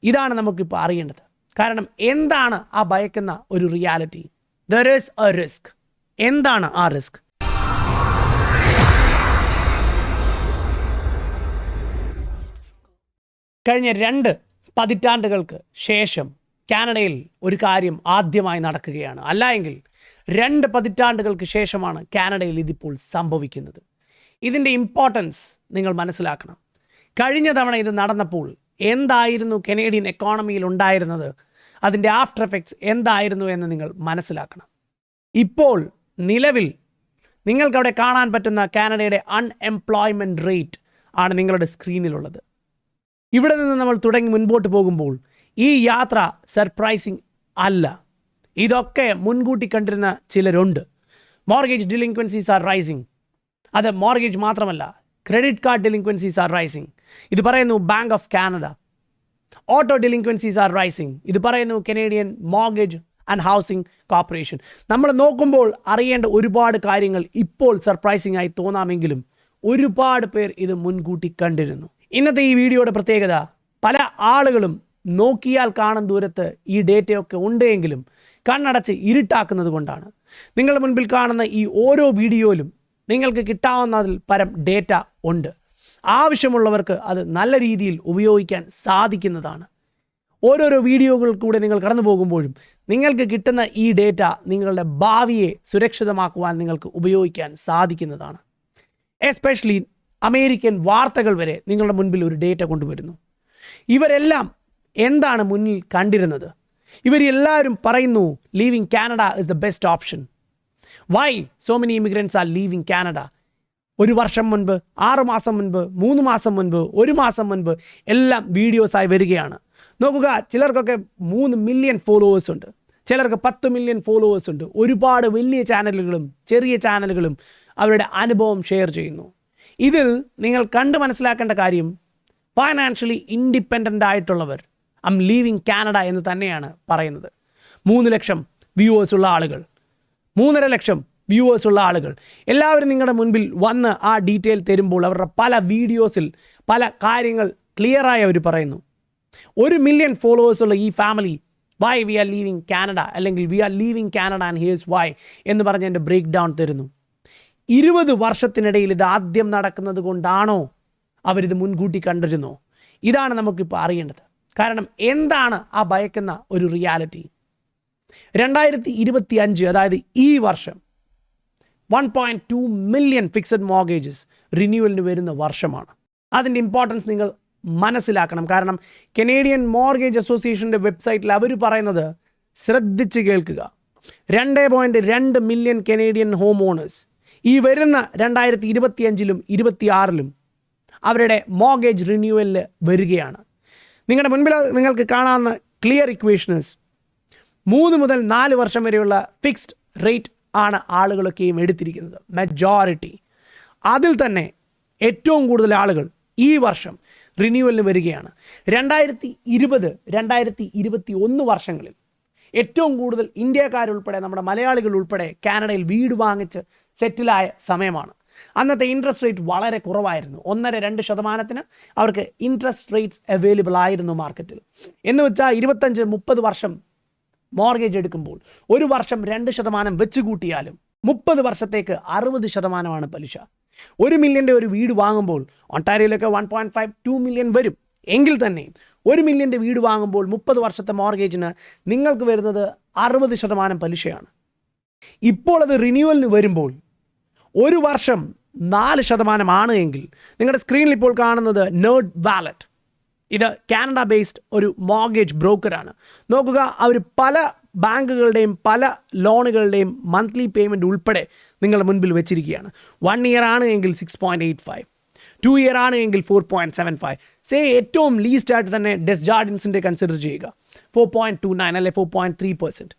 ഇതാണ് നമുക്കിപ്പോൾ അറിയേണ്ടത്. കാരണം എന്താണ് ആ ഭയക്കുന്ന ഒരു reality? There is A risk. എന്താണ് ആ റിസ്ക്? കഴിഞ്ഞ 2 പതിറ്റാണ്ടുകൾക്ക് ശേഷം കാനഡയിൽ ഒരു കാര്യം ആദ്യമായി നടക്കുകയാണ്. അല്ല എങ്കിൽ 2 പതിറ്റാണ്ടുകൾക്ക് ശേഷമാണ് കാനഡയിൽ ഇതിപ്പോൾ സംഭവിക്കുന്നത്. ഇതിൻ്റെ ഇമ്പോർട്ടൻസ് നിങ്ങൾ മനസ്സിലാക്കണം. കഴിഞ്ഞ തവണ ഇത് നടന്നപ്പോൾ എന്തായിരുന്നു കനേഡിയൻ എക്കോണമിയിൽ ഉണ്ടായിരുന്നത്, അതിൻ്റെ ആഫ്റ്റർ എഫക്ട്സ് എന്തായിരുന്നു എന്ന് നിങ്ങൾ മനസ്സിലാക്കണം. ഇപ്പോൾ നിലവിൽ നിങ്ങൾക്കവിടെ കാണാൻ പറ്റുന്ന കാനഡയുടെ അൺഎംപ്ലോയ്മെൻറ്റ് റേറ്റ് ആണ് നിങ്ങളുടെ സ്ക്രീനിലുള്ളത്. ഇവിടെ നിന്ന് നമ്മൾ തുടങ്ങി മുൻപോട്ട് പോകുമ്പോൾ ഈ യാത്ര സർപ്രൈസിങ് അല്ല. ഇതൊക്കെ മുൻകൂട്ടി കണ്ടിരുന്ന ചിലരുണ്ട്. Mortgage delinquencies are rising. അത് മോർഗേജ് മാത്രമല്ല, credit card delinquencies are rising. ഇത് പറയുന്നു bank of Canada. Auto delinquencies are rising. ഇത് പറയുന്നു Canadian mortgage and housing corporation. നമ്മൾ നോക്കുമ്പോൾ അറിയേണ്ട ഒരുപാട് കാര്യങ്ങൾ ഇപ്പോൾ സർപ്രൈസിംഗ് ആയി തോന്നാമെങ്കിലും ഒരുപാട് പേർ ഇത് മുൻകൂട്ടി കണ്ടിരുന്നു. ഇന്നത്തെ ഈ വീഡിയോയുടെ പ്രത്യേകത, പല ആളുകളും നോക്കിയാൽ കാണും ദൂരത്ത് ഈ ഡേറ്റയൊക്കെ ഉണ്ടെങ്കിലും കണ്ണടച്ച് ഇരുട്ടാക്കുന്നത് കൊണ്ടാണ്. നിങ്ങളുടെ മുൻപിൽ കാണുന്ന ഈ ഓരോ വീഡിയോയിലും നിങ്ങൾക്ക് കിട്ടാവുന്നതിൽ പരം ഡേറ്റ ഉണ്ട്. ആവശ്യമുള്ളവർക്ക് അത് നല്ല രീതിയിൽ ഉപയോഗിക്കാൻ സാധിക്കുന്നതാണ്. ഓരോരോ വീഡിയോകൾ കൂടെ നിങ്ങൾ കടന്നു പോകുമ്പോഴും നിങ്ങൾക്ക് കിട്ടുന്ന ഈ ഡേറ്റ നിങ്ങളുടെ ഭാവിയെ സുരക്ഷിതമാക്കുവാൻ നിങ്ങൾക്ക് ഉപയോഗിക്കാൻ സാധിക്കുന്നതാണ്. എസ്പെഷ്യലി അമേരിക്കൻ വാർത്തകൾ വരെ നിങ്ങളുടെ മുൻപിൽ ഒരു ഡേറ്റ കൊണ്ടുവരുന്നു. ഇവരെല്ലാം എന്താണ് മുന്നിൽ കണ്ടിരുന്നത്? ഇവരെല്ലാവരും പറയുന്നു leaving Canada is the best option. Why so many immigrants are leaving Canada? 1 വർഷം മുൻപ്, 6 മാസം മുൻപ്, 3 മാസം മുൻപ്, 1 മാസം മുൻപ് എല്ലാം വീഡിയോസായി വരികയാണ്. നോക്കുക, ചിലർക്കൊക്കെ 3 മില്യൺ ഫോളോവേഴ്സ് ഉണ്ട്, ചിലർക്ക് 10 മില്യൺ ഫോളോവേഴ്സ് ഉണ്ട്. ഒരുപാട് വലിയ ചാനലുകളും ചെറിയ ചാനലുകളും അവരുടെ അനുഭവം ഷെയർ ചെയ്യുന്നു. ഇതിൽ നിങ്ങൾ കണ്ട് മനസ്സിലാക്കേണ്ട കാര്യം, ഫൈനാൻഷ്യലി ഇൻഡിപെൻഡൻ്റ് ആയിട്ടുള്ളവർ ഐ എം ലീവിങ് കാനഡ എന്ന് തന്നെയാണ് പറയുന്നത്. 3 ലക്ഷം വ്യൂവേഴ്സ് ഉള്ള ആളുകൾ, 3.5 ലക്ഷം വ്യൂവേഴ്സ് ഉള്ള ആളുകൾ എല്ലാവരും നിങ്ങളുടെ മുൻപിൽ വന്ന് ആ ഡീറ്റെയിൽ തരുമ്പോൾ അവരുടെ പല വീഡിയോസിൽ പല കാര്യങ്ങൾ ക്ലിയറായി അവർ പറയുന്നു. 1 മില്യൺ ഫോളോവേഴ്സ് ഉള്ള ഈ family why we are leaving Canada, അല്ലെങ്കിൽ we are leaving Canada and here's why എന്ന് പറഞ്ഞ് എൻ്റെ ബ്രേക്ക് ഡൗൺ തരുന്നു. 20 വർഷത്തിനിടയിൽ ഇത് ആദ്യം നടക്കുന്നത് കൊണ്ടാണോ അവരിത് മുൻകൂട്ടി കണ്ടിരുന്നോ? ഇതാണ് നമുക്കിപ്പോൾ അറിയേണ്ടത്. കാരണം എന്താണ് ആ ഭയക്കുന്ന ഒരു റിയാലിറ്റി? 2025, അതായത് ഈ വർഷം 1.2 മില്യൺ ഫിക്സഡ് മോർഗേജസ് റിന്യൂവലിന് വരുന്ന വർഷമാണ്. അതിൻ്റെ ഇമ്പോർട്ടൻസ് നിങ്ങൾ മനസ്സിലാക്കണം. കാരണം കനേഡിയൻ മോർഗേജ് അസോസിയേഷൻ്റെ വെബ്സൈറ്റിൽ അവർ പറയുന്നത്, ശ്രദ്ധിച്ച് കേൾക്കുക, 2.2 മില്യൺ കനേഡിയൻ ഹോം ഓണേഴ്സ് ഈ വരുന്ന 2025-ലും 2026-ലും അവരുടെ മോർഗേജ് റിന്യൂവലിൽ വരികയാണ്. നിങ്ങളുടെ മുൻപിൽ നിങ്ങൾക്ക് കാണാവുന്ന ക്ലിയർ ഇക്വേഷൻസ് 3 മുതൽ 4 വർഷം വരെയുള്ള ഫിക്സ്ഡ് റേറ്റ് ആണ് ആളുകളൊക്കെയും എടുത്തിരിക്കുന്നത്, മെജോറിറ്റി. അതിൽ തന്നെ ഏറ്റവും കൂടുതൽ ആളുകൾ ഈ വർഷം റിന്യൂവലിന് വരികയാണ്. 2020, 2021 വർഷങ്ങളിൽ ഏറ്റവും കൂടുതൽ ഇന്ത്യക്കാരുൾപ്പെടെ നമ്മുടെ മലയാളികൾ ഉൾപ്പെടെ കാനഡയിൽ വീട് വാങ്ങിച്ച് സെറ്റിലായ സമയമാണ്. അന്നത്തെ ഇൻട്രസ്റ്റ് റേറ്റ് വളരെ കുറവായിരുന്നു. 1.5-2% അവർക്ക് ഇൻട്രസ്റ്റ് റേറ്റ്സ് അവൈലബിൾ ആയിരുന്നു മാർക്കറ്റിൽ. എന്ന് വെച്ചാൽ 25-30 വർഷം മോർഗേജ് എടുക്കുമ്പോൾ 1 വർഷം 2% വെച്ച് കൂട്ടിയാലും 30 വർഷത്തേക്ക് 60% പലിശ. 1 മില്യൻ്റെ ഒരു വീട് വാങ്ങുമ്പോൾ ഒണ്ടാരിയോയിലൊക്കെ 1.5-2 മില്യൺ വരും. എങ്കിൽ തന്നെ 1 മില്യൻ്റെ വീട് വാങ്ങുമ്പോൾ 30 വർഷത്തെ മോർഗേജിന് നിങ്ങൾക്ക് വരുന്നത് 60% പലിശയാണ്. ഇപ്പോൾ അത് റിന്യൂവലിന് വരുമ്പോൾ 1 വർഷം 4% ആണ് എങ്കിൽ, നിങ്ങളുടെ സ്ക്രീനിൽ ഇപ്പോൾ കാണുന്നത് നേർഡ് വാലറ്റ്. ഇത് കാനഡ ബേസ്ഡ് ഒരു മോർഗേജ് ബ്രോക്കറാണ്. നോക്കുക, അവർ പല ബാങ്കുകളുടെയും പല ലോണുകളുടെയും മന്ത്ലി പേയ്മെൻറ്റ് ഉൾപ്പെടെ നിങ്ങളുടെ മുൻപിൽ വെച്ചിരിക്കുകയാണ്. 1 ഇയർ ആണ് എങ്കിൽ 6.85, 2 ഇയർ ആണ് എങ്കിൽ 4.75. ഏറ്റവും ലീസ്റ്റ് ആയിട്ട് തന്നെ ഡെസ്ജാർഡിൻസിൻ്റെ കൺസിഡർ ചെയ്യുക, 4.29 അല്ലെ 4.3%.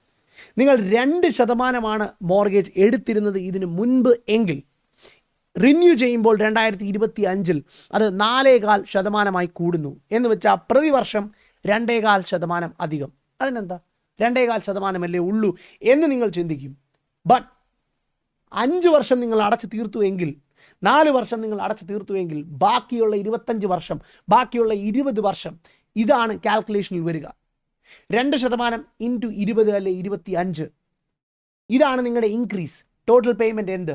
നിങ്ങൾ 2% മോർഗേജ് എടുത്തിരുന്നത് ഇതിന് മുൻപ് എങ്കിൽ റിന്യൂ ചെയ്യുമ്പോൾ 2025-ൽ അത് 4.25% കൂടുന്നു. എന്ന് വെച്ചാൽ പ്രതിവർഷം 2.25% അധികം. അതിനെന്താ, 2.25% അല്ലേ ഉള്ളൂ എന്ന് നിങ്ങൾ ചിന്തിക്കും. ബട്ട് 5 വർഷം നിങ്ങൾ അടച്ചു തീർത്തു എങ്കിൽ, 4 വർഷം നിങ്ങൾ അടച്ചു തീർത്തു എങ്കിൽ, ബാക്കിയുള്ള 25 വർഷം, ബാക്കിയുള്ള 20 വർഷം ഇതാണ് കാൽക്കുലേഷനിൽ വരിക. 2% ഇൻറ്റു 20 അല്ലെ 25, ഇതാണ് നിങ്ങളുടെ ഇൻക്രീസ്. ടോട്ടൽ പേയ്മെൻറ്റ് എന്ത്?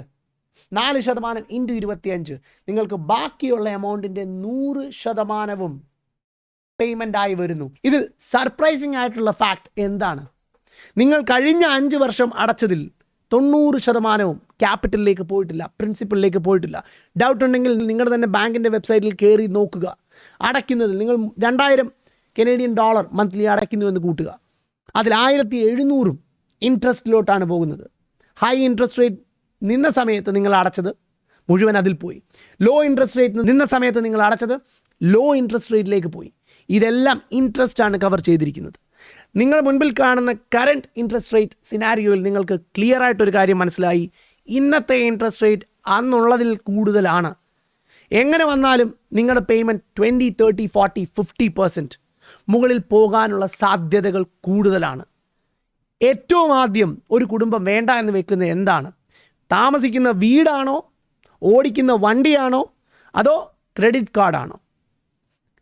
4% ഇൻറ്റു 25, നിങ്ങൾക്ക് ബാക്കിയുള്ള എമൗണ്ടിൻ്റെ 100% പേയ്മെൻ്റ് ആയി വരുന്നു. ഇതിൽ സർപ്രൈസിങ് ആയിട്ടുള്ള ഫാക്ട് എന്താണ്? നിങ്ങൾ കഴിഞ്ഞ 5 വർഷം അടച്ചതിൽ 90% ക്യാപിറ്റലിലേക്ക് പോയിട്ടില്ല, പ്രിൻസിപ്പലിലേക്ക് പോയിട്ടില്ല. ഡൗട്ട് ഉണ്ടെങ്കിൽ നിങ്ങളുടെ തന്നെ ബാങ്കിൻ്റെ വെബ്സൈറ്റിൽ കയറി നോക്കുക. അടയ്ക്കുന്നതിൽ നിങ്ങൾ $2000 മന്ത്ലി അടയ്ക്കുന്നു എന്ന് കൂട്ടുക. അതിൽ 1700 ഇൻട്രസ്റ്റിലോട്ടാണ് പോകുന്നത്. ഹൈ ഇൻട്രസ്റ്റ് റേറ്റ് നിന്ന സമയത്ത് നിങ്ങൾ അടച്ചത് മുഴുവൻ അതിൽ പോയി. ലോ ഇൻട്രസ്റ്റ് റേറ്റ് നിന്ന സമയത്ത് നിങ്ങൾ അടച്ചത് ലോ ഇൻട്രസ്റ്റ് റേറ്റിലേക്ക് പോയി. ഇതെല്ലാം ഇൻട്രസ്റ്റ് ആണ് കവർ ചെയ്തിരിക്കുന്നത്. നിങ്ങൾ മുൻപിൽ കാണുന്ന കറണ്ട് ഇൻട്രസ്റ്റ് റേറ്റ് സിനാരിയോയിൽ നിങ്ങൾക്ക് ക്ലിയർ ആയിട്ടൊരു കാര്യം മനസ്സിലായി. ഇന്നത്തെ ഇൻട്രസ്റ്റ് റേറ്റ് അന്നുള്ളതിൽ കൂടുതലാണ്. എങ്ങനെ വന്നാലും നിങ്ങളുടെ പേയ്മെൻറ്റ് 20, 30, 40, 50% മുകളിൽ പോകാനുള്ള സാധ്യതകൾ കൂടുതലാണ്. ഏറ്റവും ആദ്യം ഒരു കുടുംബം വേണ്ട എന്ന് വെക്കുന്നത് എന്താണ്? താമസിക്കുന്ന വീടാണോ, ഓടിക്കുന്ന വണ്ടിയാണോ, അതോ ക്രെഡിറ്റ് കാർഡാണോ?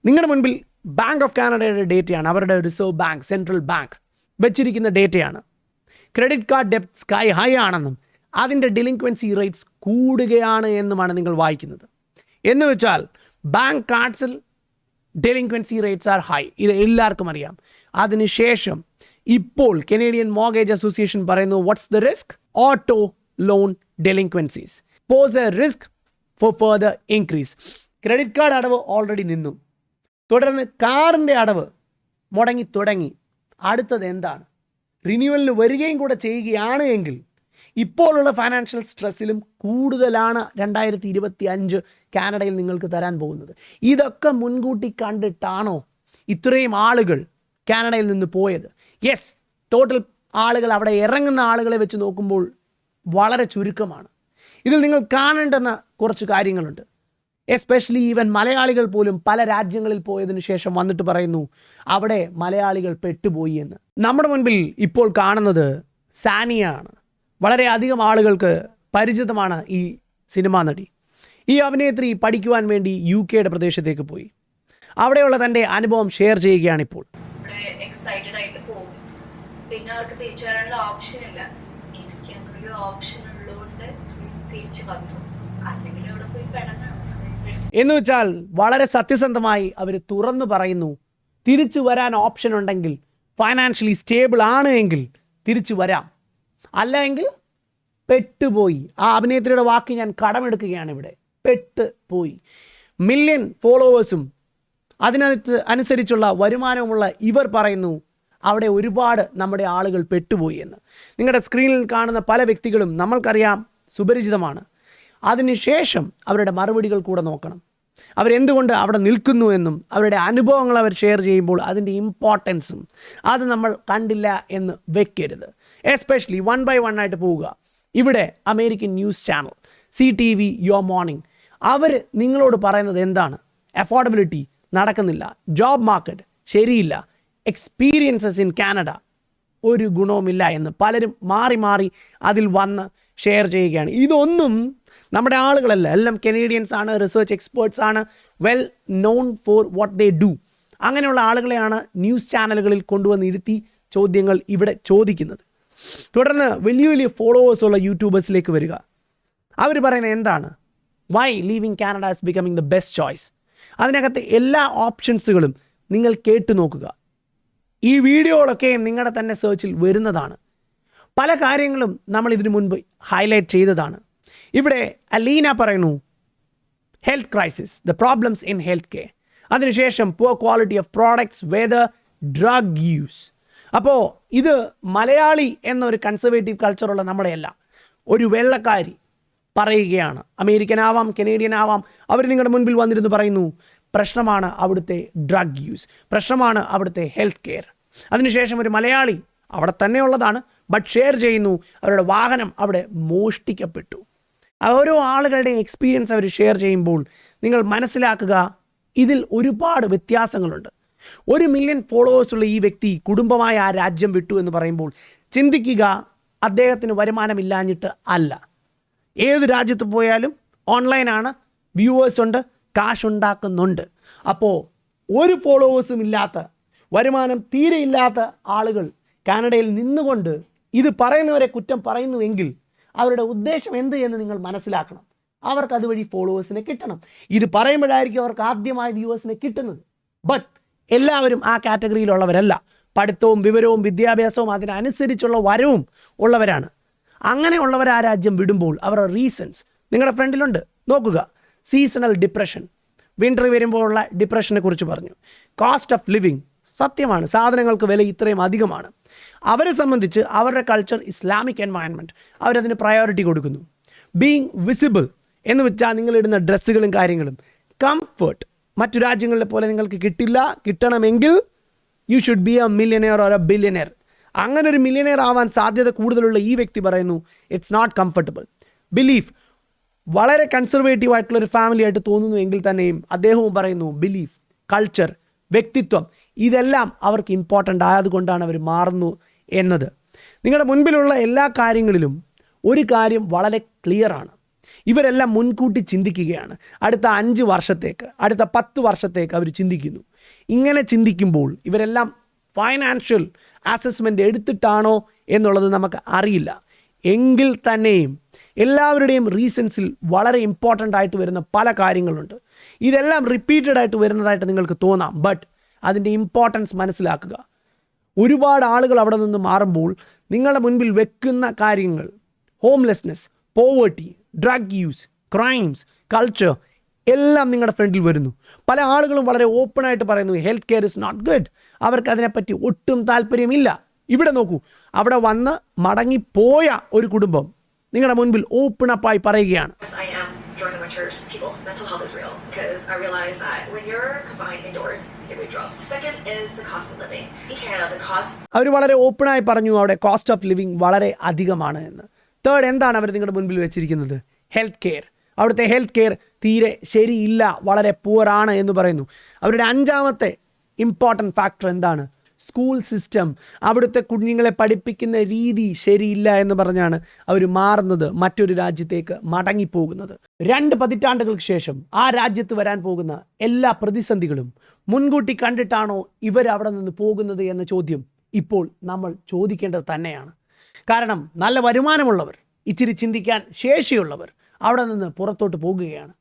നിങ്ങളുടെ മുൻപിൽ ബാങ്ക് ഓഫ് കാനഡയുടെ ഡേറ്റയാണ്, അവരുടെ റിസർവ് ബാങ്ക്, സെൻട്രൽ ബാങ്ക് വെച്ചിരിക്കുന്ന ഡേറ്റയാണ്. ക്രെഡിറ്റ് കാർഡ് ഡെപ്റ്റ് സ്കൈ ഹൈ ആണെന്നും അതിൻ്റെ ഡെലിൻക്വൻസി റേറ്റ്സ് കൂടുകയാണ് എന്നുമാണ് നിങ്ങൾ വായിക്കുന്നത്. എന്ന് വെച്ചാൽ ബാങ്ക് കാർഡ്സിൽ ഡെലിൻക്വൻസി റേറ്റ്സ് ആർ ഹൈ, ഇത് എല്ലാവർക്കും അറിയാം. അതിനുശേഷം ഇപ്പോൾ കനേഡിയൻ മോർഗേജ് അസോസിയേഷൻ പറയുന്നു, what's the risk? Auto loan delinquencies pose a risk for further increase. Credit card അടവ് ഓൾറെഡി നിന്നു, തുടർന്ന് കാറിൻ്റെ അടവ് മുടങ്ങി തുടങ്ങി. അടുത്തത് എന്താണ്? റിന്യൂവലിന് വരികയും കൂടെ ചെയ്യുകയാണ് എങ്കിൽ ഇപ്പോഴുള്ള ഫൈനാൻഷ്യൽ സ്ട്രെസ്സിലും കൂടുതലാണ് 2025 കാനഡയിൽ നിങ്ങൾക്ക് തരാൻ പോകുന്നത്. ഇതൊക്കെ മുൻകൂട്ടി കണ്ടിട്ടാണോ ഇത്രയും ആളുകൾ കാനഡയിൽ നിന്ന് പോയത്? യെസ്, ടോട്ടൽ ആളുകൾ അവിടെ ഇറങ്ങുന്ന ആളുകളെ വെച്ച് നോക്കുമ്പോൾ വളരെ ചുരുക്കമാണ്. ഇതിൽ നിങ്ങൾ കാണേണ്ടുന്ന കുറച്ച് കാര്യങ്ങളുണ്ട്. എസ്പെഷ്യലി ഈവൻ മലയാളികൾ പോലും പല രാജ്യങ്ങളിൽ പോയതിനു ശേഷം വന്നിട്ട് പറയുന്നു അവിടെ മലയാളികൾ പെട്ടുപോയി എന്ന്. നമ്മുടെ മുൻപിൽ ഇപ്പോൾ കാണുന്നത് സാനിയാണ്. വളരെയധികം ആളുകൾക്ക് പരിചിതമാണ് ഈ സിനിമാ നടി. ഈ അഭിനേത്രി പഠിക്കുവാൻ വേണ്ടി UK പ്രദേശത്തേക്ക് പോയി. അവിടെയുള്ള തൻ്റെ അനുഭവം ഷെയർ ചെയ്യുകയാണിപ്പോൾ. എക്സൈറ്റഡ് ആയിട്ട് പോകും, പിന്നെ അവർക്ക് തിരിച്ചു വരാനുള്ള ഓപ്ഷൻ ഇല്ല. എനിക്ക് അങ്ങനെ ഒരു ഓപ്ഷൻ ഉള്ളതുകൊണ്ട് തിരിച്ചു വന്നു, അല്ലെങ്കിൽ അവിടെ പോയി പെടണം എന്ന് വെച്ചാൽ വളരെ സത്യസന്ധമായി അവർ തുറന്നു പറയുന്നു, തിരിച്ചു വരാൻ ഓപ്ഷൻ ഉണ്ടെങ്കിൽ, ഫൈനാൻഷ്യലി സ്റ്റേബിൾ ആണ് എങ്കിൽ തിരിച്ചു വരാം, അല്ല എങ്കിൽ പെട്ടുപോയി. ആ അഭിനേത്രിയുടെ വാക്ക് ഞാൻ കടമെടുക്കുകയാണ് ഇവിടെ, പെട്ടുപോയി. മില്യൺ ഫോളോവേഴ്സും അതിനകത്ത് അനുസരിച്ചുള്ള വരുമാനവുമുള്ള ഇവർ പറയുന്നു അവിടെ ഒരുപാട് നമ്മുടെ ആളുകൾ പെട്ടുപോയി എന്ന്. നിങ്ങളുടെ സ്ക്രീനിൽ കാണുന്ന പല വ്യക്തികളും നമ്മൾക്കറിയാം, സുപരിചിതമാണ്. അതിനുശേഷം അവരുടെ മറുപടികൾ കൂടെ നോക്കണം. അവരെന്തുകൊണ്ട് അവിടെ നിൽക്കുന്നു എന്നും അവരുടെ അനുഭവങ്ങൾ അവർ ഷെയർ ചെയ്യുമ്പോൾ അതിൻ്റെ ഇമ്പോർട്ടൻസും അത് നമ്മൾ കണ്ടില്ല എന്ന് വെക്കരുത്. എസ്പെഷ്യലി 1 by 1 ആയിട്ട് പോവുക. ഇവിടെ American news channel CTV your morning, അവർ നിങ്ങളോട് പറയുന്നത് എന്താണ്? അഫോർഡബിലിറ്റി നടക്കുന്നില്ല, ജോബ് മാർക്കറ്റ് ശരിയില്ല, എക്സ്പീരിയൻസസ് ഇൻ കാനഡ ഒരു ഗുണവുമില്ല എന്ന് പലരും മാറി മാറി അതിൽ വന്ന് ഷെയർ ചെയ്യുകയാണ്. ഇതൊന്നും നമ്മുടെ ആളുകളല്ല, എല്ലാം കനേഡിയൻസ് ആണ്, റിസർച്ച് എക്സ്പേർട്സ് ആണ്, well known for what they do. അങ്ങനെയുള്ള ആളുകളെയാണ് ന്യൂസ് ചാനലുകളിൽ കൊണ്ടുവന്ന് ഇരുത്തി ചോദ്യങ്ങൾ ഇവിടെ ചോദിക്കുന്നത്. തുടർന്ന് വലിയ വലിയ ഫോളോവേഴ്സുള്ള യൂട്യൂബേഴ്സിലേക്ക് വരിക. അവർ പറയുന്നത് എന്താണ്? Why leaving Canada is becoming the best choice. അതിനകത്ത് എല്ലാ ഓപ്ഷൻസുകളും നിങ്ങൾ കേട്ടു നോക്കുക. ഈ വീഡിയോകളൊക്കെ നിങ്ങളുടെ തന്നെ സെർച്ചിൽ വരുന്നതാണ്. പല കാര്യങ്ങളും നമ്മൾ ഇതിനു മുൻപ് ഹൈലൈറ്റ് ചെയ്തതാണ്. ഇവിടെ അലീന പറയുന്നു health crisis, the problems in health care. അതിനുശേഷം poor quality of products, whether drug use. അപ്പോൾ ഇത് മലയാളി എന്നൊരു കൺസർവേറ്റീവ് കൾച്ചറുള്ള നമ്മുടെയല്ല, ഒരു വെള്ളക്കാരി പറയുകയാണ്. അമേരിക്കൻ ആവാം, കനേഡിയൻ ആവാം, അവർ നിങ്ങളുടെ മുൻപിൽ വന്നിരുന്ന് പറയുന്നു പ്രശ്നമാണ് അവിടുത്തെ ഡ്രഗ് യൂസ്, പ്രശ്നമാണ് അവിടുത്തെ ഹെൽത്ത് കെയർ. അതിനുശേഷം ഒരു മലയാളി അവിടെ തന്നെ ഉള്ളതാണ്, ബട്ട് ഷെയർ ചെയ്യുന്നു അവരുടെ വാഹനം അവിടെ മോഷ്ടിക്കപ്പെട്ടു. ഓരോ ആളുകളുടെ എക്സ്പീരിയൻസ് അവർ ഷെയർ ചെയ്യുമ്പോൾ നിങ്ങൾ മനസ്സിലാക്കുക ഇതിൽ ഒരുപാട് വ്യത്യാസങ്ങളുണ്ട്. 1 മില്യൺ ഫോളോവേഴ്സുള്ള ഈ വ്യക്തി കുടുംബമായ ആ രാജ്യം വിട്ടു എന്ന് പറയുമ്പോൾ ചിന്തിക്കുക, അദ്ദേഹത്തിന് വരുമാനമില്ലാഞ്ഞിട്ട് അല്ല. ഏത് രാജ്യത്ത് പോയാലും ഓൺലൈനാണ്, വ്യൂവേഴ്സ് ഉണ്ട്, കാശ് ഉണ്ടാക്കുന്നുണ്ട്. അപ്പോൾ ഒരു ഫോളോവേഴ്സും ഇല്ലാത്ത, വരുമാനം തീരെ ഇല്ലാത്ത ആളുകൾ കാനഡയിൽ നിന്നുകൊണ്ട് ഇത് പറയുന്നവരെ കുറ്റം പറയുന്നുവെങ്കിൽ അവരുടെ ഉദ്ദേശം എന്ത് എന്ന് നിങ്ങൾ മനസ്സിലാക്കണം. അവർക്ക് അതുവഴി ഫോളോവേഴ്സിനെ കിട്ടണം. ഇത് പറയുമ്പോഴായിരിക്കും അവർക്ക് ആദ്യമായി വ്യൂവേഴ്സിനെ കിട്ടുന്നത്. ബട്ട് എല്ലാവരും ആ കാറ്റഗറിയിലുള്ളവരല്ല. പഠിത്തവും വിവരവും വിദ്യാഭ്യാസവും അതിനനുസരിച്ചുള്ള വരവും ഉള്ളവരാണ്. അങ്ങനെയുള്ളവർ ആ രാജ്യം വിടുമ്പോൾ അവരുടെ റീസൺസ് നിങ്ങളുടെ ഫ്രണ്ടിലുണ്ട്. നോക്കുക, സീസണൽ ഡിപ്രഷൻ, വിൻ്റർ വരുമ്പോഴുള്ള ഡിപ്രഷനെ കുറിച്ച് പറഞ്ഞു. കോസ്റ്റ് ഓഫ് ലിവിങ്, സത്യമാണ്, സാധനങ്ങൾക്ക് വില ഇത്രയും അധികമാണ്. അവരെ സംബന്ധിച്ച് അവരുടെ കൾച്ചർ ഇസ്ലാമിക് എൻവയൺമെൻറ്റ്, അവരതിന് പ്രയോറിറ്റി കൊടുക്കുന്നു. ബീങ് വിസിബിൾ എന്ന് വെച്ചാൽ നിങ്ങളിടുന്ന ഡ്രസ്സുകളും കാര്യങ്ങളും. കംഫർട്ട്, മറ്റു രാജ്യങ്ങളിലെ പോലെ നിങ്ങൾക്ക് കിട്ടില്ല. കിട്ടണമെങ്കിൽ you should be A millionaire or A billionaire. അങ്ങനെ ഒരു മില്യനെയർ ആവാൻ സാധ്യത കൂടുതലുള്ള ഈ വ്യക്തി പറയുന്നു ഇറ്റ്സ് നോട്ട് കംഫർട്ടബിൾ. ബിലീഫ്, വളരെ കൺസർവേറ്റീവ് ആയിട്ടുള്ളൊരു ഫാമിലി ആയിട്ട് തോന്നുന്നു എങ്കിൽ തന്നെയും അദ്ദേഹവും പറയുന്നു ബിലീഫ്, കൾച്ചർ, വ്യക്തിത്വം ഇതെല്ലാം അവർക്ക് ഇമ്പോർട്ടൻ്റ് ആയതുകൊണ്ടാണ് അവർ മാറുന്നു എന്നത്. നിങ്ങളുടെ മുൻപിലുള്ള എല്ലാ കാര്യങ്ങളിലും ഒരു കാര്യം വളരെ ക്ലിയറാണ്. ഇവരെല്ലാം മുൻകൂട്ടി ചിന്തിക്കുകയാണ്. അടുത്ത 5 വർഷത്തേക്ക്, അടുത്ത 10 വർഷത്തേക്ക് അവർ ചിന്തിക്കുന്നു. ഇങ്ങനെ ചിന്തിക്കുമ്പോൾ ഇവരെല്ലാം ഫൈനാൻഷ്യൽ അസസ്മെൻ്റ് എടുത്തിട്ടാണോ എന്നുള്ളത് നമുക്ക് അറിയില്ല. എങ്കിൽ തന്നെയും എല്ലാവരുടെയും റീസൺസിൽ വളരെ ഇമ്പോർട്ടൻ്റ് ആയിട്ട് വരുന്ന പല കാര്യങ്ങളുണ്ട്. ഇതെല്ലാം റിപ്പീറ്റഡ് ആയിട്ട് വരുന്നതായിട്ട് നിങ്ങൾക്ക് തോന്നാം. ബട്ട് അതിൻ്റെ ഇമ്പോർട്ടൻസ് മനസ്സിലാക്കുക. ഒരുപാട് ആളുകൾ അവിടെ നിന്ന് മാറുമ്പോൾ നിങ്ങളുടെ മുൻപിൽ വെക്കുന്ന കാര്യങ്ങൾ, homelessness, poverty, drug use, crimes, culture എല്ലാം നിങ്ങളുടെ ഫ്രണ്ടിൽ വരുന്നു. പല ആളുകളും വളരെ ഓപ്പണായിട്ട് പറയുന്നു health care is not good. അവർക്ക് അതിനെപ്പറ്റി ഒട്ടും താല്പര്യമില്ല. ഇവിടെ നോക്കൂ, അവിടെ വന്ന് മടങ്ങിപ്പോയ ഒരു കുടുംബം നിങ്ങളുടെ മുൻപിൽ ഓപ്പൺ അപ്പായി പറയുകയാണ്. During the winters, people, mental health is real because I realize that when you're confined indoors, your mood drops. Second is the cost of living. In Canada, the cost... അവർ വളരെ ഓപ്പണായി പറഞ്ഞു അവിടെ കോസ്റ്റ് ഓഫ് ലിവിങ് വളരെ അധികമാണ് എന്ന്. Third, എന്താണ് അവർ നിങ്ങളുടെ മുൻപിൽ വെച്ചിരിക്കുന്നത്? Health care. അവിടുത്തെ ഹെൽത്ത് കെയർ തീരെ ശരിയില്ല, വളരെ പുവറാണ് എന്ന് പറയുന്നു. അവരുടെ 5ാമത്തെ ഇമ്പോർട്ടൻറ്റ് ഫാക്ടർ എന്താണ്? School system. അവിടുത്തെ കുഞ്ഞുങ്ങളെ പഠിപ്പിക്കുന്ന രീതി ശരിയില്ല എന്ന് പറഞ്ഞാണ് അവർ മാറുന്നത്, മറ്റൊരു രാജ്യത്തേക്ക് മടങ്ങിപ്പോകുന്നത്. 2 പതിറ്റാണ്ടുകൾക്ക് ശേഷം ആ രാജ്യത്ത് വരാൻ പോകുന്ന എല്ലാ പ്രതിസന്ധികളും മുൻകൂട്ടി കണ്ടിട്ടാണോ ഇവർ അവിടെ നിന്ന് പോകുന്നത് എന്ന ചോദ്യം ഇപ്പോൾ നമ്മൾ ചോദിക്കേണ്ടത് തന്നെയാണ്. കാരണം നല്ല വരുമാനമുള്ളവർ, ഇച്ചിരി ചിന്തിക്കാൻ ശേഷിയുള്ളവർ അവിടെ നിന്ന് പുറത്തോട്ട് പോകുകയാണ്.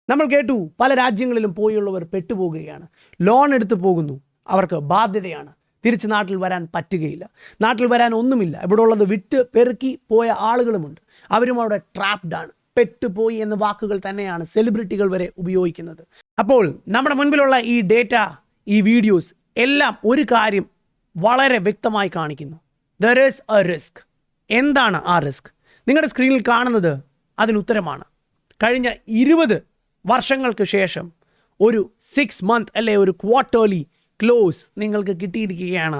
നമ്മൾ കേട്ടു പല രാജ്യങ്ങളിലും പോയുള്ളവർ പെട്ടുപോകുകയാണ്. ലോൺ എടുത്ത് പോകുന്നു, അവർക്ക് ബാധ്യതയാണ്. തിരിച്ച് നാട്ടിൽ വരാൻ പറ്റുകയില്ല. നാട്ടിൽ വരാൻ ഒന്നുമില്ല. ഇവിടെ ഉള്ളത് വിറ്റ് പെറുക്കി പോയ ആളുകളുമുണ്ട്. അവരും അവിടെ ട്രാപ്ഡാണ്. പെട്ടുപോയി എന്ന വാക്കുകൾ തന്നെയാണ് സെലിബ്രിറ്റികൾ വരെ ഉപയോഗിക്കുന്നത്. അപ്പോൾ നമ്മുടെ മുൻപിലുള്ള ഈ ഡേറ്റ, ഈ വീഡിയോസ് എല്ലാം ഒരു കാര്യം വളരെ വ്യക്തമായി കാണിക്കുന്നു. There is A risk. എന്താണ് ആ റിസ്ക്? നിങ്ങളുടെ സ്ക്രീനിൽ കാണുന്നത് അതിനുത്തരമാണ്. കഴിഞ്ഞ 20 വർഷങ്ങൾക്ക് ശേഷം ഒരു 6 മന്ത് അല്ലെ ഒരു ക്വാർട്ടർലി ക്ലോസ് നിങ്ങൾക്ക് കിട്ടിയിരിക്കുകയാണ്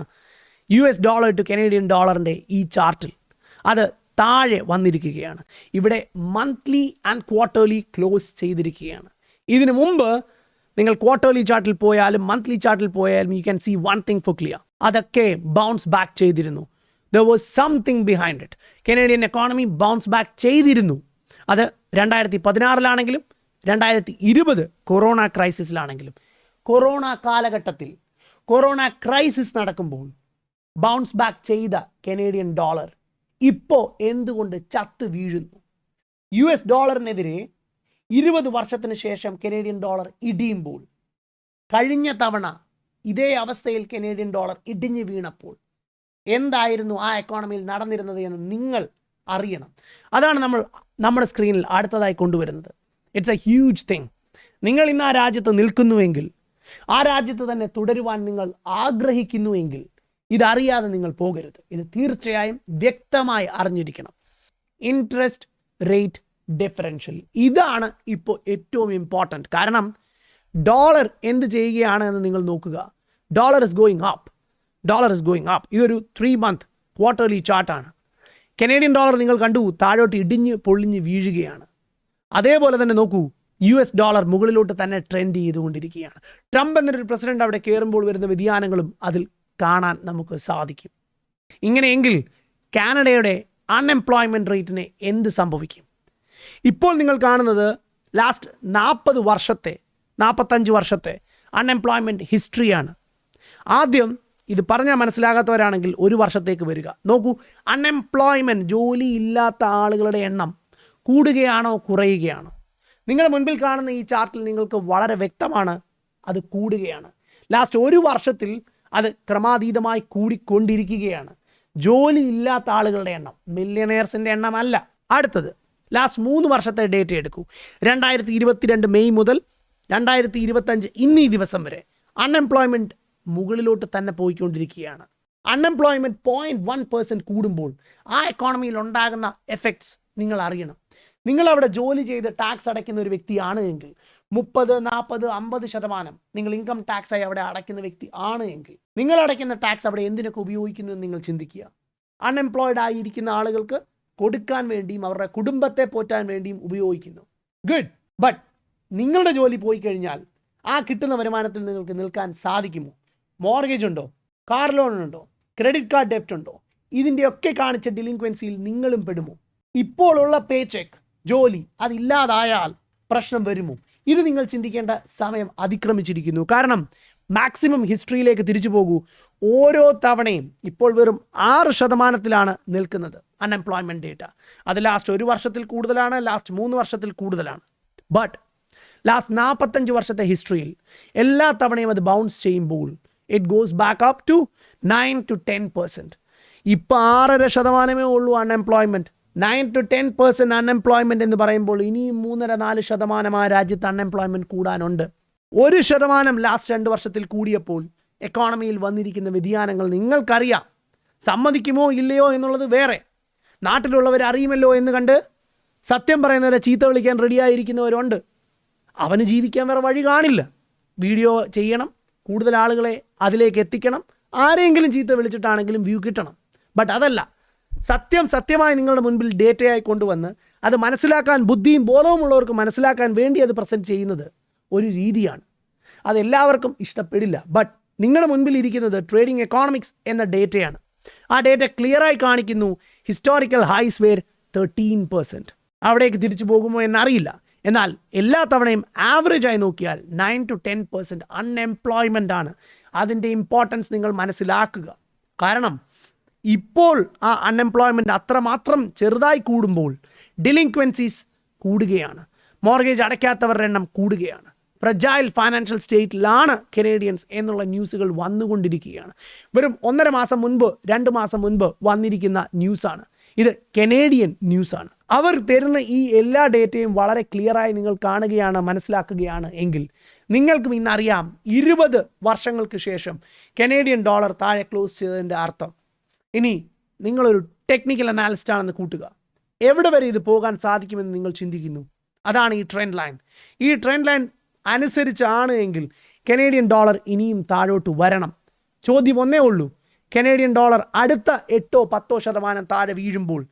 US ഡോളർ ടു കനേഡിയൻ ഡോളറിൻ്റെ ഈ ചാർട്ടിൽ. അത് താഴെ വന്നിരിക്കുകയാണ്. ഇവിടെ മന്ത്ലി ആൻഡ് ക്വാർട്ടർലി ക്ലോസ് ചെയ്തിരിക്കുകയാണ്. ഇതിനു മുമ്പ് നിങ്ങൾ ക്വാർട്ടർലി ചാർട്ടിൽ പോയാലും മന്ത്ലി ചാർട്ടിൽ പോയാലും you can see one thing for clear. അതൊക്കെ ബൗൺസ് ബാക്ക് ചെയ്തിരുന്നു. There was something behind it. Canadian economy bounce back ചെയ്തിരുന്നു. അത് 2016 2020 കൊറോണ ക്രൈസിസിലാണെങ്കിലും. കൊറോണ കാലഘട്ടത്തിൽ കൊറോണ ക്രൈസിസ് നടക്കുമ്പോൾ ബൗൺസ് ബാക്ക് ചെയ്ത കനേഡിയൻ ഡോളർ ഇപ്പോൾ എന്തുകൊണ്ട് ചത്ത് വീഴുന്നു? US ഡോളറിനെതിരെ 20 വർഷത്തിന് ശേഷം കനേഡിയൻ ഡോളർ ഇടിയുമ്പോൾ, കഴിഞ്ഞ തവണ ഇതേ അവസ്ഥയിൽ കനേഡിയൻ ഡോളർ ഇടിഞ്ഞു വീണപ്പോൾ എന്തായിരുന്നു ആ എക്കോണമിയിൽ നടന്നിരുന്നത് എന്ന് നിങ്ങൾ അറിയണം. അതാണ് നമ്മൾ നമ്മുടെ സ്ക്രീനിൽ അടുത്തതായി കൊണ്ടുവരുന്നത്. It's A huge thing. നിങ്ങൾ ഇന്ന് ആ രാജ്യത്ത് നിൽക്കുന്നുവെങ്കിൽ, ആ രാജ്യത്ത് തന്നെ തുടരുവാൻ നിങ്ങൾ ആഗ്രഹിക്കുന്നുവെങ്കിൽ ഇതറിയാതെ നിങ്ങൾ പോകരുത്. ഇത് തീർച്ചയായും വ്യക്തമായി അറിഞ്ഞിരിക്കണം. ഇൻട്രസ്റ്റ് റേറ്റ് ഡിഫറൻഷ്യൽ, ഇതാണ് ഇപ്പോൾ ഏറ്റവും ഇമ്പോർട്ടൻറ്റ്. കാരണം ഡോളർ എന്ത് ചെയ്യുകയാണ് എന്ന് നിങ്ങൾ നോക്കുക. Dollar is going up. ഇതൊരു 3 മന്ത് ക്വാർട്ടർലി ചാർട്ടാണ്. കനേഡിയൻ ഡോളർ നിങ്ങൾ കണ്ടു താഴോട്ട് ഇടിഞ്ഞ് പൊളിഞ്ഞ് വീഴുകയാണ്. അതേപോലെ തന്നെ നോക്കൂ, US ഡോളർ മുകളിലോട്ട് തന്നെ ട്രെൻഡ് ചെയ്തുകൊണ്ടിരിക്കുകയാണ്. ട്രംപ് എന്നൊരു പ്രസിഡന്റ് അവിടെ കയറുമ്പോൾ വരുന്ന വ്യതിയാനങ്ങളും അതിൽ കാണാൻ നമുക്ക് സാധിക്കും. ഇങ്ങനെയെങ്കിൽ കാനഡയുടെ അൺഎംപ്ലോയ്മെൻറ്റ് റേറ്റിന് എന്ത് സംഭവിക്കും? ഇപ്പോൾ നിങ്ങൾ കാണുന്നത് ലാസ്റ്റ് 45 വർഷത്തെ അൺഎംപ്ലോയ്മെൻറ്റ് ഹിസ്റ്ററിയാണ്. ആദ്യം ഇത് പറഞ്ഞാൽ മനസ്സിലാകാത്തവരാണെങ്കിൽ ഒരു വർഷത്തേക്ക് വരിക. നോക്കൂ, അൺഎംപ്ലോയ്മെൻറ്റ്, ജോലി ഇല്ലാത്ത ആളുകളുടെ എണ്ണം കൂടുകയാണോ കുറയുകയാണോ? നിങ്ങളുടെ മുൻപിൽ കാണുന്ന ഈ ചാർട്ടിൽ നിങ്ങൾക്ക് വളരെ വ്യക്തമാണ്, അത് കൂടുകയാണ്. ലാസ്റ്റ് ഒരു വർഷത്തിൽ അത് ക്രമാതീതമായി കൂടിക്കൊണ്ടിരിക്കുകയാണ്. ജോലി ഇല്ലാത്ത ആളുകളുടെ എണ്ണം, മില്യണേഴ്സിൻ്റെ എണ്ണമല്ല. അടുത്തത് ലാസ്റ്റ് 3 വർഷത്തെ ഡേറ്റ എടുക്കൂ. 2022 മെയ് മുതൽ 2025 ഇന്നീ ദിവസം വരെ അൺഎംപ്ലോയ്മെൻറ്റ് മുകളിലോട്ട് തന്നെ പോയിക്കൊണ്ടിരിക്കുകയാണ്. അൺഎംപ്ലോയ്മെൻറ്റ് 0.1% കൂടുമ്പോൾ ആ എക്കോണമിയിൽ ഉണ്ടാകുന്ന എഫക്ട്സ് നിങ്ങൾ അറിയണം. നിങ്ങളവിടെ ജോലി ചെയ്ത് ടാക്സ് അടയ്ക്കുന്ന ഒരു വ്യക്തിയാണ് എങ്കിൽ 30, 40, 50% നിങ്ങൾ ഇൻകം ടാക്സായി അവിടെ അടയ്ക്കുന്ന വ്യക്തി ആണ് എങ്കിൽ നിങ്ങൾ അടയ്ക്കുന്ന ടാക്സ് അവിടെ എന്തിനൊക്കെ ഉപയോഗിക്കുന്നു എന്ന് നിങ്ങൾ ചിന്തിക്കുക. അൺഎംപ്ലോയിഡ് ആയിരിക്കുന്ന ആളുകൾക്ക് കൊടുക്കാൻ വേണ്ടിയും അവരുടെ കുടുംബത്തെ പോറ്റാൻ വേണ്ടിയും ഉപയോഗിക്കുന്നു. ഗുഡ്. ബട്ട് നിങ്ങളുടെ ജോലി പോയി കഴിഞ്ഞാൽ ആ കിട്ടുന്ന വരുമാനത്തിൽ നിങ്ങൾക്ക് നിൽക്കാൻ സാധിക്കുമോ? മോർഗേജ് ഉണ്ടോ? കാർ ലോൺ ഉണ്ടോ? ക്രെഡിറ്റ് കാർഡ് ഡെപ്റ്റ് ഉണ്ടോ? ഇതിൻ്റെയൊക്കെ കാണിച്ച ഡിലിൻക്വൻസിയിൽ നിങ്ങളും പെടുമോ? ഇപ്പോൾ ഉള്ള പേ ചെക്ക്, ജോലി അതില്ലാതായാൽ പ്രശ്നം വരുമോ? ഇത് നിങ്ങൾ ചിന്തിക്കേണ്ട സമയം അതിക്രമിച്ചിരിക്കുന്നു. കാരണം മാക്സിമം ഹിസ്റ്ററിയിലേക്ക് തിരിച്ചു പോകൂ. ഓരോ തവണയും ഇപ്പോൾ വെറും 6% നിൽക്കുന്നത് അൺഎംപ്ലോയ്മെൻറ്റ് ഡേറ്റ. അത് ലാസ്റ്റ് ഒരു വർഷത്തിൽ കൂടുതലാണ്, ലാസ്റ്റ് 3 വർഷത്തിൽ കൂടുതലാണ്. ബട്ട് ലാസ്റ്റ് 45 വർഷത്തെ ഹിസ്റ്ററിയിൽ എല്ലാ തവണയും അത് ബൗൺസ് ചെയ്യുമ്പോൾ it goes back up to 9 to 10%. ഇപ്പോൾ 6% ഉള്ളൂ അൺഎംപ്ലോയ്മെൻറ്റ്. 9 to 10% അൺഎംപ്ലോയ്മെൻറ്റ് എന്ന് പറയുമ്പോൾ ഇനിയും 3.4% ആ രാജ്യത്ത് അൺഎംപ്ലോയ്മെൻറ്റ് കൂടാനുണ്ട്. 1% ലാസ്റ്റ് 2 വർഷത്തിൽ കൂടിയപ്പോൾ എക്കോണമിയിൽ വന്നിരിക്കുന്ന വ്യതിയാനങ്ങൾ നിങ്ങൾക്കറിയാം. സമ്മതിക്കുമോ ഇല്ലയോ എന്നുള്ളത് വേറെ. നാട്ടിലുള്ളവർ അറിയുമല്ലോ എന്ന് കണ്ട് സത്യം പറയുന്നവരെ ചീത്ത വിളിക്കാൻ റെഡിയായിരിക്കുന്നവരുണ്ട്. അവന് ജീവിക്കാൻ വേറെ വഴി കാണില്ല. വീഡിയോ ചെയ്യണം, കൂടുതൽ ആളുകളെ അതിലേക്ക് എത്തിക്കണം, ആരെങ്കിലും ചീത്ത വിളിച്ചിട്ടാണെങ്കിലും വ്യൂ കിട്ടണം. ബട്ട് അതല്ല, സത്യമായി നിങ്ങളുടെ മുൻപിൽ ഡേറ്റയായി കൊണ്ടുവന്ന് അത് മനസ്സിലാക്കാൻ ബുദ്ധിയും ബോധവുമുള്ളവർക്ക് മനസ്സിലാക്കാൻ വേണ്ടി അത് പ്രസൻറ്റ് ചെയ്യുന്നത് ഒരു രീതിയാണ്. അതെല്ലാവർക്കും ഇഷ്ടപ്പെടില്ല. ബട്ട് നിങ്ങളുടെ മുൻപിൽ ഇരിക്കുന്നത് ട്രേഡിംഗ് എക്കോണമിക്സ് എന്ന ഡേറ്റയാണ്. ആ ഡേറ്റ ക്ലിയറായി കാണിക്കുന്നു ഹിസ്റ്റോറിക്കൽ ഹൈസ് വേർ 13%. അവിടേക്ക് തിരിച്ചു പോകുമോ എന്നറിയില്ല. എന്നാൽ എല്ലാ തവണയും ആവറേജായി നോക്കിയാൽ 9 to 10% അൺഎംപ്ലോയ്മെൻ്റ് ആണ്. അതിൻ്റെ ഇമ്പോർട്ടൻസ് നിങ്ങൾ മനസ്സിലാക്കുക. കാരണം ഇപ്പോൾ ആ അൺഎംപ്ലോയ്മെൻ്റ് അത്രമാത്രം ചെറുതായി കൂടുമ്പോൾ ഡിലിൻക്വൻസീസ് കൂടുകയാണ്. മോർഗേജ് അടയ്ക്കാത്തവരുടെ എണ്ണം കൂടുകയാണ്. ഫ്രജൈൽ ഫൈനാൻഷ്യൽ സ്റ്റേറ്റിലാണ് കനേഡിയൻസ് എന്നുള്ള ന്യൂസുകൾ വന്നുകൊണ്ടിരിക്കുകയാണ്. വെറും 1.5 മാസം മുൻപ് 2 മാസം മുൻപ് വന്നിരിക്കുന്ന ന്യൂസാണ് ഇത്. കനേഡിയൻ ന്യൂസാണ്. അവർ തരുന്ന ഈ എല്ലാ ഡേറ്റയും വളരെ ക്ലിയറായി നിങ്ങൾ കാണുകയാണ്, മനസ്സിലാക്കുകയാണ് എങ്കിൽ നിങ്ങൾക്കും ഇന്നറിയാം 20 വർഷങ്ങൾക്ക് ശേഷം കനേഡിയൻ ഡോളർ താഴെ ക്ലോസ് ചെയ്തതിൻ്റെ അർത്ഥം. ഇനി നിങ്ങളൊരു ടെക്നിക്കൽ അനാലിസ്റ്റ് ആണെന്ന് കൂട്ടുക. എവിടെ വരെ ഇത് പോകാൻ സാധിക്കുമെന്ന് നിങ്ങൾ ചിന്തിക്കുന്നു? അതാണ് ഈ ട്രെൻഡ് ലൈൻ. ഈ ട്രെൻഡ് ലൈൻ അനുസരിച്ചാണ് എങ്കിൽ കനേഡിയൻ ഡോളർ ഇനിയും താഴോട്ട് വരണം. ചോദ്യം ഒന്നേ ഉള്ളൂ, കനേഡിയൻ ഡോളർ അടുത്ത 8-10% താഴെ വീഴുമ്പോൾ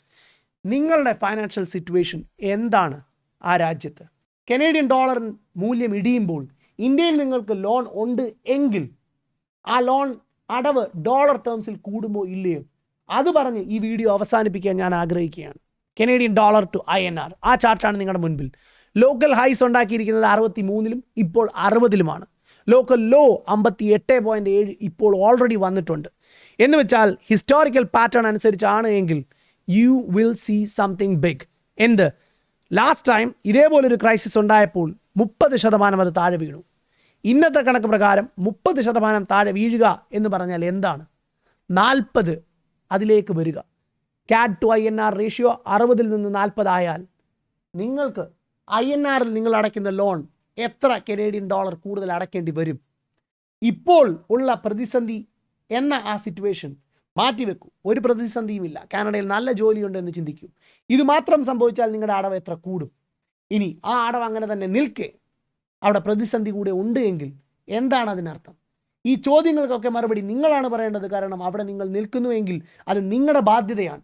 നിങ്ങളുടെ ഫൈനാൻഷ്യൽ സിറ്റുവേഷൻ എന്താണ് ആ രാജ്യത്ത്? കനേഡിയൻ ഡോളർ മൂല്യം ഇടിയുമ്പോൾ ഇന്ത്യയിൽ നിങ്ങൾക്ക് ലോൺ ഉണ്ട് എങ്കിൽ ആ ലോൺ അടവ് ഡോളർ ടേംസിൽ കൂടുമോ ഇല്ലയോ? അത് പറഞ്ഞ് ഈ വീഡിയോ അവസാനിപ്പിക്കാൻ ഞാൻ ആഗ്രഹിക്കുകയാണ്. കനേഡിയൻ ഡോളർ ടു INR ആ ചാർട്ടാണ് നിങ്ങളുടെ മുൻപിൽ. ലോക്കൽ ഹൈസ് ഉണ്ടാക്കിയിരിക്കുന്നത് 63-ലും ഇപ്പോൾ 60-ലുമാണ്. ലോക്കൽ ലോ 58.7 ഇപ്പോൾ ഓൾറെഡി വന്നിട്ടുണ്ട്. എന്ന് വെച്ചാൽ ഹിസ്റ്റോറിക്കൽ പാറ്റേൺ അനുസരിച്ചാണ് എങ്കിൽ you will see something big. എന്ത്? ലാസ്റ്റ് ടൈം ഇതേപോലൊരു ക്രൈസിസ് ഉണ്ടായപ്പോൾ 30% അത് താഴെ വീണു. ഇന്നത്തെ കണക്ക് പ്രകാരം 30% താഴെ വീഴുക എന്ന് പറഞ്ഞാൽ എന്താണ്? 40 അതിലേക്ക് വരിക. CAD to INR റേഷ്യോ 60-ൽ നിന്ന് 40 ആയാൽ നിങ്ങൾക്ക് INR-ൽ നിങ്ങൾ അടയ്ക്കുന്ന ലോൺ എത്ര കനേഡിയൻ ഡോളർ കൂടുതൽ അടയ്ക്കേണ്ടി വരും? ഇപ്പോൾ ഉള്ള പ്രതിസന്ധി എന്ന ആ സിറ്റുവേഷൻ മാറ്റിവെക്കൂ. ഒരു പ്രതിസന്ധിയുമില്ല, കാനഡയിൽ നല്ല ജോലിയുണ്ട് എന്ന് ചിന്തിക്കൂ. ഇത് മാത്രം സംഭവിച്ചാൽ നിങ്ങളുടെ അടവ് എത്ര കൂടും? ഇനി ആ അടവ് അങ്ങനെ തന്നെ നിൽക്കെ അവിടെ പ്രതിസന്ധി കൂടെ ഉണ്ട് എങ്കിൽ എന്താണ് അതിനർത്ഥം? ഈ ചോദ്യങ്ങൾക്കൊക്കെ മറുപടി നിങ്ങളാണ് പറയേണ്ടത്. കാരണം അവിടെ നിങ്ങൾ നിൽക്കുന്നുവെങ്കിൽ അത് നിങ്ങളുടെ ബാധ്യതയാണ്.